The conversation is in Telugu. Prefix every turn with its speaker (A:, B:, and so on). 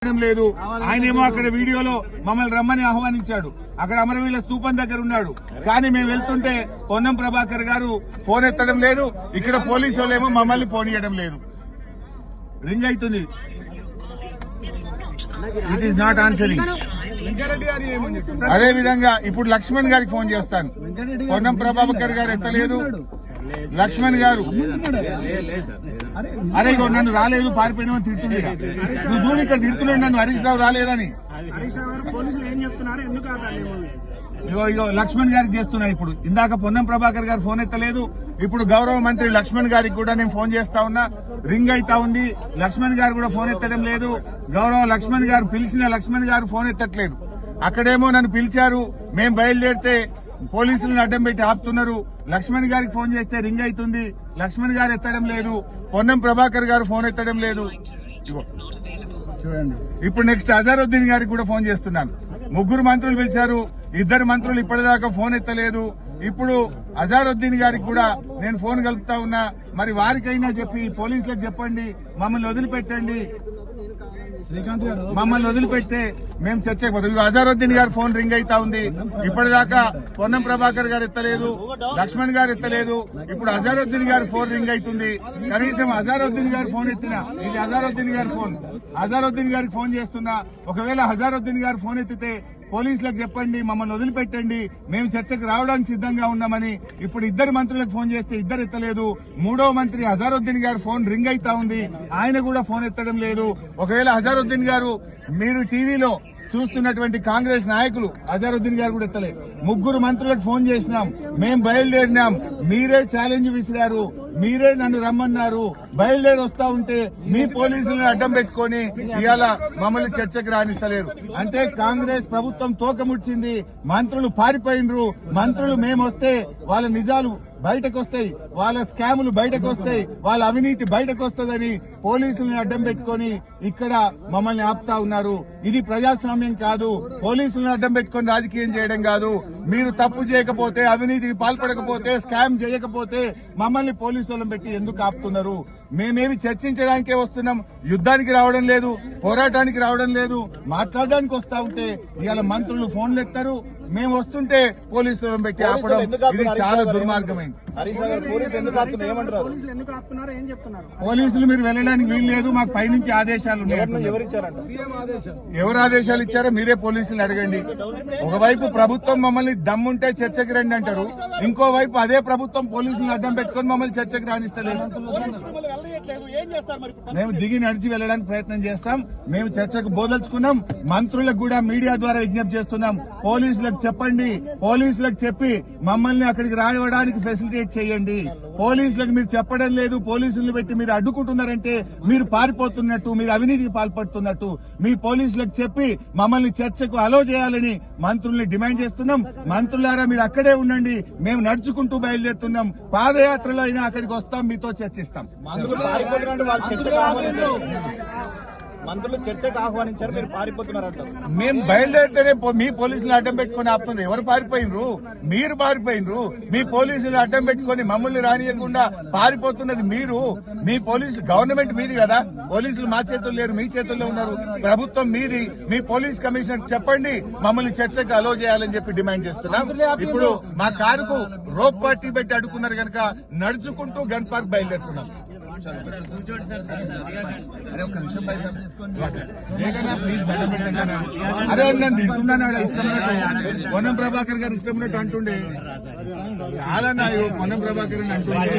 A: ఎత్తడం లేదు. ఆయనేమో అక్కడ వీడియోలో మమ్మల్ని రమ్మని ఆహ్వానించాడు. అక్కడ అమరవీరుల స్తూపం దగ్గర ఉన్నాడు. కానీ మేము వెళ్తుంటే పొన్నం ప్రభాకర్ గారు ఫోన్ ఎత్తడం లేదు. ఇక్కడ పోలీసు వాళ్ళేమో మమ్మల్ని పోనీయడం లేదు. రింగ్ అవుతుంది. It is not answering. అదే విధంగా ఇప్పుడు లక్ష్మణ్ గారికి ఫోన్ చేస్తాను. పొన్నం ప్రభాకర్ గారు ఎత్తలేదు. లక్ష్మణ్ గారు అరే నన్ను రాలేదు పారిపోయినామని తిడుతున్నాడు. నువ్వు చూడు ఇక్కడ తిడుతున్నాడు నన్ను హరీష్ రావు రాలేదని. ఇగో లక్ష్మణ్ గారికి చేస్తున్నా. ఇప్పుడు ఇందాక పొన్నం ప్రభాకర్ గారు ఫోన్ ఎత్తలేదు. ఇప్పుడు గౌరవ మంత్రి లక్ష్మణ్ గారికి కూడా నేను ఫోన్ చేస్తా ఉన్నా. రింగ్ అయితా ఉంది. లక్ష్మణ్ గారు కూడా ఫోన్ ఎత్తడం లేదు. గౌరవ లక్ష్మణ్ గారు పిలిచిన లక్ష్మణ్ గారు ఫోన్ ఎత్తట్లేదు. అక్కడేమో నన్ను పిలిచారు. మేం బయలుదేరితే పోలీసులను అడ్డం పెట్టి ఆపుతున్నారు. లక్ష్మణ్ గారికి ఫోన్ చేస్తే రింగ్ అవుతుంది. లక్ష్మణ్ గారు ఎత్తడం లేదు. పొన్నం ప్రభాకర్ గారు ఫోన్ ఎత్తడం లేదు. చూడండి ఇప్పుడు నెక్స్ట్ అజారుద్దీన్ గారికి కూడా ఫోన్ చేస్తున్నాను. 3 మంత్రులు పిలిచారు. 2 మంత్రులు ఇప్పటిదాకా ఫోన్ ఎత్తలేదు. ఇప్పుడు అజారుద్దీన్ గారికి కూడా నేను ఫోన్ కలుపుతా ఉన్నా. మరి వారికైనా చెప్పి పోలీసులకు చెప్పండి, మమ్మల్ని వదిలిపెట్టండి. శ్రీకాంత్ గారు మమ్మల్ని వదిలిపెట్టే మేము చర్చకు పోతాం. అజారుద్దీన్ గారు ఫోన్ రింగ్ అయితా ఉంది. ఇప్పటిదాకా పొన్నం ప్రభాకర్ గారు ఎత్తలేదు, లక్ష్మణ్ గారు ఎత్తలేదు. ఇప్పుడు అజారుద్దీన్ గారి ఫోన్ రింగ్ అవుతుంది. కనీసం అజారుద్దీన్ గారు ఫోన్ ఎత్తినా ఇది అజారుద్దీన్ గారి ఫోన్. అజారుద్దీన్ గారికి ఫోన్ చేస్తున్నా. ఒకవేళ అజారుద్దీన్ గారు ఫోన్ ఎత్తితే పోలీసులకు చెప్పండి, మమ్మల్ని వదిలిపెట్టండి, మేము చర్చకు రావడానికి సిద్ధంగా ఉన్నామని. ఇప్పుడు 2 మంత్రులకు ఫోన్ చేస్తే 2 ఎత్తలేదు. 3వ మంత్రి అజారుద్దీన్ గారు ఫోన్ రింగ్ అయితా ఉంది. ఆయన కూడా ఫోన్ ఎత్తడం లేదు. ఒకవేళ అజారుద్దీన్ గారు మీరు టీవీలో చూస్తున్నటువంటి కాంగ్రెస్ నాయకులు అజారుద్దీన్ గారు కూడా ఎత్తలేదు. 3 మంత్రులకు ఫోన్ చేసినాం. మేం బయలుదేరినాం. మీరే ఛాలెంజ్ విసిరారు. మీరే నన్ను రమ్మన్నారు. బయలుదేరి వస్తా ఉంటే మీ పోలీసులను అడ్డం పెట్టుకుని ఇవాళ మమ్మల్ని చర్చకు రాణిస్తలేరు. అంటే కాంగ్రెస్ ప్రభుత్వం తోకముడ్చింది. మంత్రులు పారిపోయినరు. మంత్రులు మేమొస్తే వాళ్ళ నిజాలు బయటకు వస్తాయి, వాళ్ళ స్కాములు బయటకు వస్తాయి, వాళ్ళ అవినీతి బయటకు వస్తుందని పోలీసుల్ని అడ్డం పెట్టుకుని ఇక్కడ మమ్మల్ని ఆపుతా ఉన్నారు. ఇది ప్రజాస్వామ్యం కాదు. పోలీసులను అడ్డం పెట్టుకుని రాజకీయం చేయడం కాదు. మీరు తప్పు చేయకపోతే, అవినీతికి పాల్పడకపోతే, స్కామ్ చేయకపోతే మమ్మల్ని పోలీసు వాళ్ళని పెట్టి ఎందుకు ఆపుతున్నారు? మేమేమి చర్చించడానికే వస్తున్నాం. యుద్ధానికి రావడం లేదు, పోరాటానికి రావడం లేదు. మాట్లాడడానికి వస్తా ఉంటే ఇవాళ మంత్రులు ఫోన్లు ఎత్తారు. మేము వస్తుంటే పోలీసులను పెట్టి ఆపడం ఇది చాలా దుర్మార్గమైంది. పోలీసులు మీరు వెళ్ళడానికి వీలు లేదు, మాకు పైనుంచి ఆదేశాలు ఉన్నాయి. ఎవరు ఆదేశాలు ఇచ్చారో మీరే పోలీసులు అడగండి. ఒకవైపు ప్రభుత్వం మమ్మల్ని దమ్ముంటే చర్చకి రండి అంటారు, ఇంకోవైపు అదే ప్రభుత్వం పోలీసులను అడ్డం పెట్టుకుని మమ్మల్ని చర్చకి రాణిస్తలేదు. మేము దిగి నడిచి వెళ్ళడానికి ప్రయత్నం చేస్తాం. మేము చర్చకు బోదలుచుకున్నాం. మంత్రులకు కూడా మీడియా ద్వారా విజ్ఞప్తి చేస్తున్నాం. పోలీసులకు చెప్పండి, పోలీసులకు చెప్పి మమ్మల్ని అక్కడికి రావడానికి ఫెసిలిటేట్ చేయండి. పోలీసులకు మీరు చెప్పడం లేదు, పోలీసులను పెట్టి మీరు అడ్డుకుంటున్నారంటే మీరు పారిపోతున్నట్టు, మీరు అవినీతికి పాల్పడుతున్నట్టు. మీ పోలీసులకు చెప్పి మమ్మల్ని చర్చకు అలో చేయాలని మంత్రుల్ని డిమాండ్ చేస్తున్నాం. మంత్రులారా మీరు అక్కడే ఉండండి, మేము నడుచుకుంటూ బయలుదేరుతున్నాం. పాదయాత్రలో అయినా అక్కడికి వస్తాం, మీతో చర్చిస్తాం.
B: మంత్రులు చర్చకు ఆహ్వానించారు, మీరు పారిపోతున్నారంటారు.
A: మేము బయలుదేరితేనే మీ పోలీసులు అడ్డం పెట్టుకుని ఆపుతుంది. ఎవరు పారిపోయినరు? మీరు పారిపోయినరు. మీ పోలీసులు అడ్డం పెట్టుకుని మమ్మల్ని రానియకుండా పారిపోతున్నది మీరు. మీ పోలీసులు గవర్నమెంట్ మీది కదా, పోలీసులు మా చేతుల్లో లేరు, మీ చేతుల్లో ఉన్నారు. ప్రభుత్వం మీది. మీ పోలీస్ కమిషనర్ చెప్పండి, మమ్మల్ని చర్చకు అలో చేయాలని చెప్పి డిమాండ్ చేస్తున్నాం. ఇప్పుడు మా కారుకు రోప్ పార్టీ పెట్టి అడ్డుకున్నారు కనుక నడుచుకుంటూ గన్ పార్క్ బయలుదేరుతున్నాం. అరే ఒక్క నిమిషం ప్లీజ్ దండం పెట్టండి. అరే నన్ను తింటున్నాను. ఇష్టం ఉన్నట్టు పొన్నం ప్రభాకర్ గారు ఇష్టం ఉన్నట్టు అంటుండే. కాదన్నా పొన్నం ప్రభాకర్ అని అంటుండే.